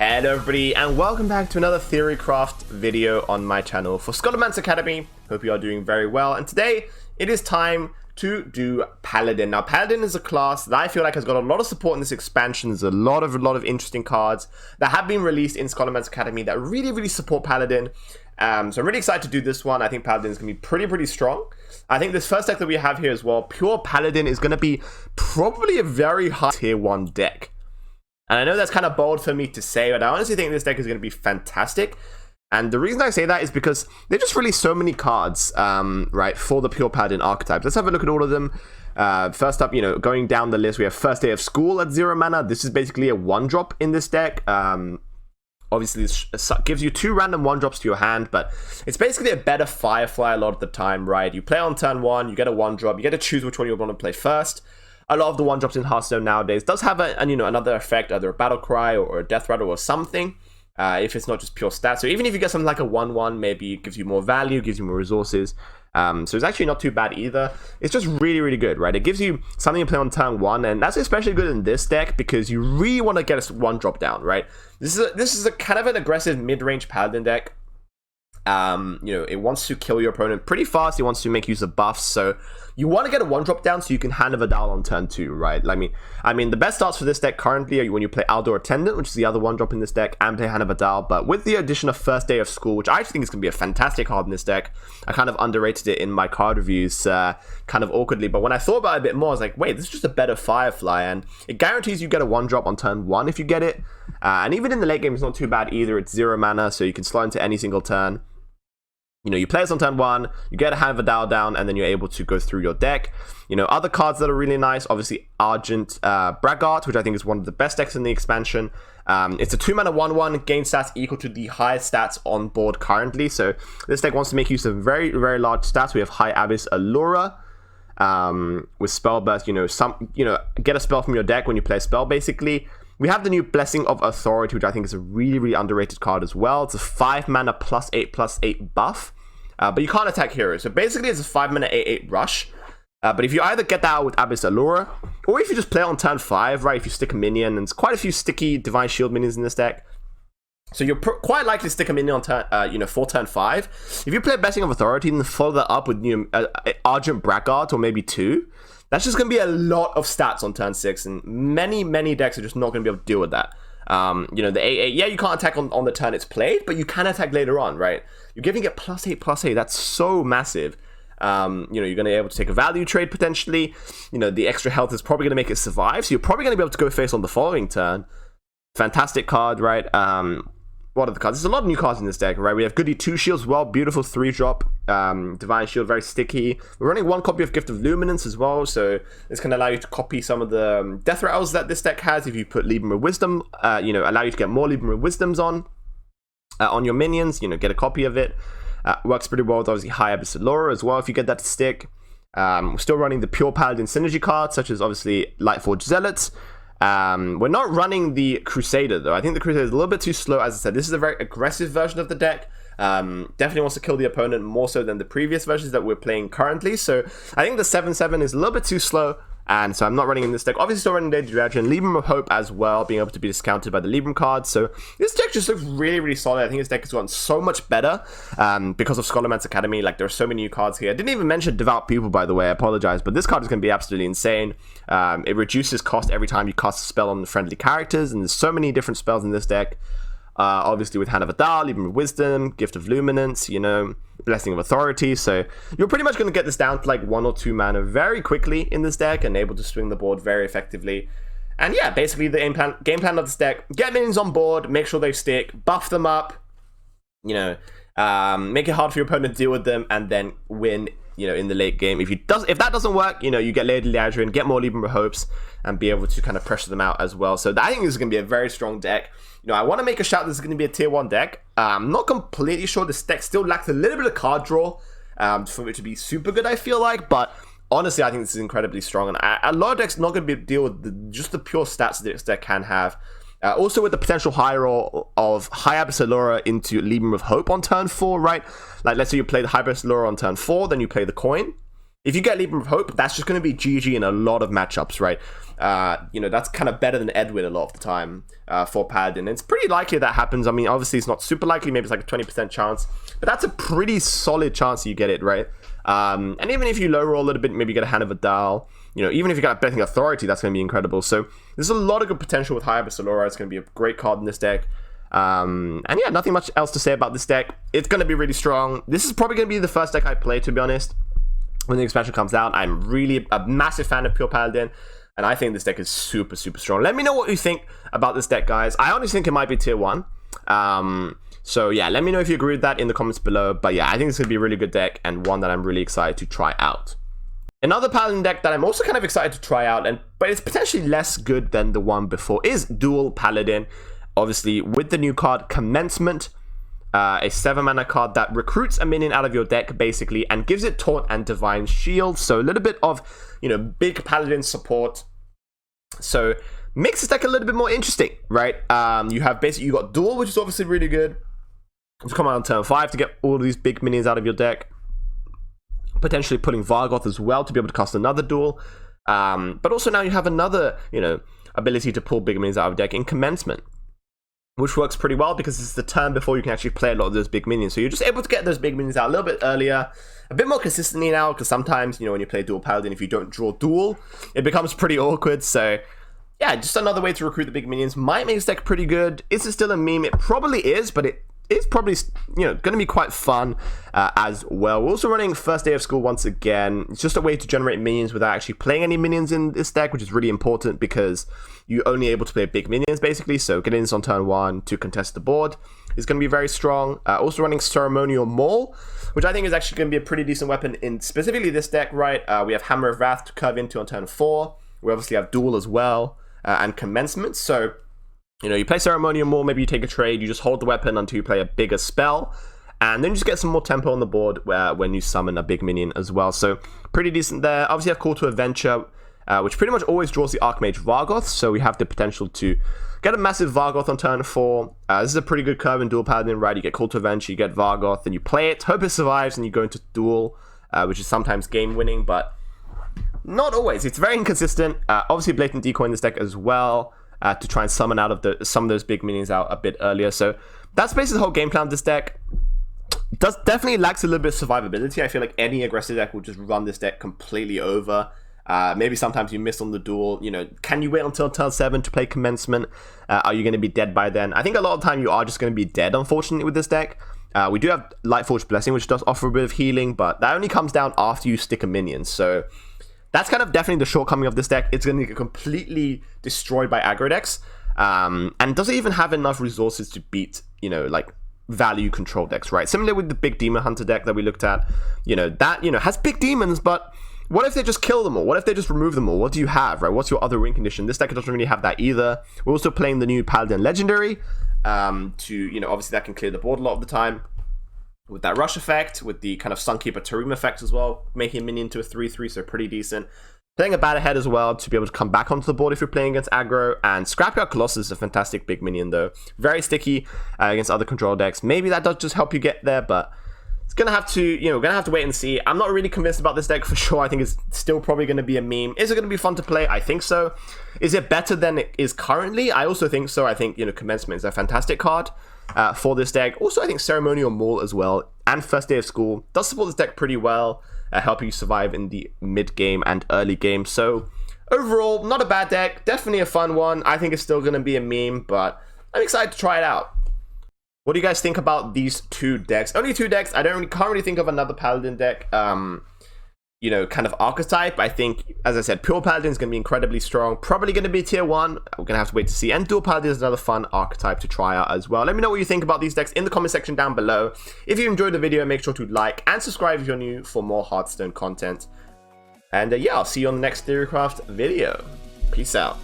Hello everybody and welcome back to another Theorycraft video on my channel for Scholomance Academy. Hope you are doing very well, and today it is time to do Paladin. Now Paladin is a class that I feel like has got a lot of support in this expansion. There's a lot of interesting cards that have been released in Scholomance Academy that really support Paladin. So I'm really excited to do this one. I think Paladin is going to be pretty strong. I think this first deck that we have here as well, pure Paladin, is going to be probably a very high tier 1 deck. And I know that's kind of bold for me to say, but I honestly think this deck is going to be fantastic. And the reason I say that is because they just released so many cards, right, for the pure Paladin archetypes. Let's have a look at all of them. First up, going down the list, we have First Day of School at 0 mana. This is basically a 1-drop in this deck. Obviously, this gives you 2 random 1-drops to your hand, but it's basically a better Firefly a lot of the time, right? You play on turn 1, you get a 1-drop, you get to choose which one you want to play first. A lot of the 1-drops in Hearthstone nowadays does have another effect, either a battle cry or a death rattle or something, if it's not just pure stats. So even if you get something like a 1/1, maybe it gives you more value, gives you more resources. So it's actually not too bad either. It's just really good, right? It gives you something to play on turn 1, and that's especially good in this deck because you really want to get a 1-drop down, right? This is a kind of an aggressive mid-range Paladin deck. It wants to kill your opponent pretty fast. It wants to make use of buffs, so you want to get a 1-drop down so you can hand of a Vidal on turn 2, right? I mean, the best starts for this deck currently are when you play Outdoor Attendant, which is the other 1-drop in this deck, and play Hand of Vidal. But with the addition of First Day of School, which I actually think is going to be a fantastic card in this deck, I kind of underrated it in my card reviews, kind of awkwardly. But when I thought about it a bit more, I was like, wait, this is just a better Firefly, and it guarantees you get a 1-drop on turn 1 if you get it. And even in the late game, it's not too bad either. It's 0 mana, so you can slot into any single turn. You play this on turn 1, you get a Hand of Vidal down, and then you're able to go through your deck. Other cards that are really nice, obviously Argent Braggart, which I think is one of the best decks in the expansion. It's a 2-mana 1/1, gain stats equal to the highest stats on board currently. So this deck wants to make use of very large stats. We have High Abyss Allura with Spell Burst. Get a spell from your deck when you play a spell, basically. We have the new Blessing of Authority, which I think is a really underrated card as well. It's a 5-mana +8/+8 buff, but you can't attack heroes. So basically, it's a 5-mana 8/8 rush. But if you either get that out with Abyss Allura, or if you just play it on turn 5, right? If you stick a minion, and there's quite a few sticky Divine Shield minions in this deck, so you're quite likely to stick a minion on turn, for turn 5. If you play Blessing of Authority and follow that up with Argent Braggart or maybe 2. That's just going to be a lot of stats on turn 6, and many decks are just not going to be able to deal with that. The 8/8, yeah, you can't attack on the turn it's played, but you can attack later on, right? You're giving it +8/+8. That's so massive. You're going to be able to take a value trade potentially. The extra health is probably going to make it survive, so you're probably going to be able to go face on the following turn. Fantastic card, right? What are the cards? There's a lot of new cards in this deck, right? We have Goody 2 Shields as well, beautiful 3-drop. Divine Shield, very sticky. We're running 1 copy of Gift of Luminance as well, so this can allow you to copy some of the death rattles that this deck has. If you put Libram of Wisdom, allow you to get more Libram of Wisdoms on your minions, get a copy of it. Works pretty well with obviously High Abyss Allura as well, if you get that to stick. We're still running the pure Paladin synergy cards, such as obviously Lightforged Zealots. We're not running the Crusader though. I think the Crusader is a little bit too slow. As I said, this is a very aggressive version of the deck. Definitely wants to kill the opponent more so than the previous versions that we're playing currently. So I think the 7/7 is a little bit too slow, and so I'm not running in this deck. Obviously still running Lady Dragon, Libram of Hope as well, being able to be discounted by the Libram cards. So this deck just looks really solid. I think this deck has gotten so much better because of Scholomance Academy. Like, there are so many new cards here. I didn't even mention Devout People, by the way. I apologize, but this card is going to be absolutely insane. It reduces cost every time you cast a spell on the friendly characters, and there's so many different spells in this deck. Obviously with Hand of Vidal, Libram of Wisdom, Gift of Luminance, Blessing of Authority. So you're pretty much going to get this down to like 1 or 2 mana very quickly in this deck and able to swing the board very effectively. And yeah, basically the game plan of this deck: get minions on board, make sure they stick, buff them up, make it hard for your opponent to deal with them, and then win in the late game. If that doesn't work, you get Lady Adrian, get more Libram of Hopes, and be able to kind of pressure them out as well. So I think this is going to be a very strong deck. I want to make a shout this is going to be a tier 1 deck. I'm not completely sure. This deck still lacks a little bit of card draw for it to be super good, I feel like. But honestly, I think this is incredibly strong. And a lot of decks not going to be able to deal with just the pure stats that this deck can have. Also with the potential high roll of High Abyss Allura into Libram of Hope on turn 4, right? Like, let's say you play the High Abyss Allura on turn 4, then you play the coin. if you get Leap of Hope, that's just going to be GG in a lot of matchups, right? You know, that's kind of better than Edwin a lot of the time for Paladin. It's pretty likely that happens. I mean, obviously it's not super likely, maybe it's like a 20% chance, but that's a pretty solid chance you get it, right? And even if you low roll a little bit, maybe you get a Hand of a Dial, you know, even if you got Betting Authority, that's going to be incredible. So there's a lot of good potential with High Abyss Allura. It's going to be a great card in this deck. And yeah, nothing much else to say about this deck. It's going to be really strong. This is probably going to be the first deck I play, to be honest. When the expansion comes out, I'm really a massive fan of Pure Paladin, and I think this deck is super, super strong. Let me know what you think about this deck, guys. I honestly think it might be tier 1. So yeah, let me know if you agree with that in the comments below. But yeah, I think it's going to be a really good deck, and one that I'm really excited to try out. Another Paladin deck that I'm also kind of excited to try out, but it's potentially less good than the one before, is Duel Paladin. Obviously, with the new card, Commencement. A 7-mana card that recruits a minion out of your deck, basically, and gives it Taunt and Divine Shield. So a little bit of, you know, big Paladin support. So makes this deck a little bit more interesting, right? You got Duel, which is obviously really good. To come out on turn 5 to get all of these big minions out of your deck. Potentially putting Vargoth as well to be able to cast another Duel. But also now you have another, you know, ability to pull big minions out of deck in Commencement, which works pretty well because it's the turn before you can actually play a lot of those big minions. So you're just able to get those big minions out a little bit earlier, a bit more consistently now, because sometimes, you know, when you play Duel Paladin, if you don't draw Duel, it becomes pretty awkward. So yeah, just another way to recruit the big minions. Might make this deck pretty good. Is it still a meme? It probably is, but it's probably, you know, going to be quite fun as well. We're also running First Day of School once again. It's just a way to generate minions without actually playing any minions in this deck, which is really important because you're only able to play big minions, basically. So getting this on turn 1 to contest the board is going to be very strong. Also running Ceremonial Maul, which I think is actually going to be a pretty decent weapon in specifically this deck, right? We have Hammer of Wrath to curve into on turn 4. We obviously have Duel as well, and Commencement. So, you know, you play Ceremonial Maul, maybe you take a trade, you just hold the weapon until you play a bigger spell, and then you just get some more tempo on the board when you summon a big minion as well. So pretty decent there. Obviously, you have Call to Adventure, which pretty much always draws the Archmage Vargoth, so we have the potential to get a massive Vargoth on turn 4. This is a pretty good curve in Duel Paladin, right? You get Call to Adventure, you get Vargoth, and you play it, hope it survives, and you go into Duel, which is sometimes game-winning, but not always. It's very inconsistent. Obviously, Blatant Decoy in this deck as well, to try and summon out of some of those big minions out a bit earlier. So that's basically the whole game plan of this deck. Definitely lacks a little bit of survivability. I feel like any aggressive deck will just run this deck completely over. Maybe sometimes you miss on the Duel. You know, can you wait until turn 7 to play Commencement? Are you going to be dead by then? I think a lot of the time you are just going to be dead, unfortunately, with this deck. We do have Lightforged Blessing, which does offer a bit of healing, but that only comes down after you stick a minion. So that's kind of definitely the shortcoming of this deck. It's going to get completely destroyed by aggro decks, and doesn't even have enough resources to beat, you know, like value control decks, right? Similar with the big Demon Hunter deck that we looked at, you know, that, you know, has big demons, but what if they just kill them all? What if they just remove them all? What do you have, right? What's your other win condition? This deck doesn't really have that either. We're also playing the new Paladin Legendary, to, you know, obviously that can clear the board a lot of the time with that rush effect, with the kind of Sunkeeper Tarim effect as well, making a minion to a 3/3, so pretty decent. Playing a Bat Ahead as well to be able to come back onto the board if you're playing against aggro. And Scrapyard Colossus is a fantastic big minion though. Very sticky against other control decks. Maybe that does just help you get there, but it's gonna have to, you know, gonna have to wait and see. I'm not really convinced about this deck for sure. I think it's still probably gonna be a meme. Is it gonna be fun to play? I think so. Is it better than it is currently? I also think so. I think, you know, Commencement is a fantastic card for this deck. Also, I think Ceremonial Maul as well, and First Day of School does support this deck pretty well, helping you survive in the mid game and early game. So overall, not a bad deck, definitely a fun one. I think it's still going to be a meme, but I'm excited to try it out. What do you guys think about these two decks? Only two decks. I can't really think of another Paladin deck, you know, kind of archetype. I think, as I said, Pure Paladin is going to be incredibly strong. Probably going to be tier 1. We're going to have to wait to see. And Dual Paladin is another fun archetype to try out as well. Let me know what you think about these decks in the comment section down below. If you enjoyed the video, make sure to like and subscribe if you're new for more Hearthstone content. And yeah, I'll see you on the next Theorycraft video. Peace out.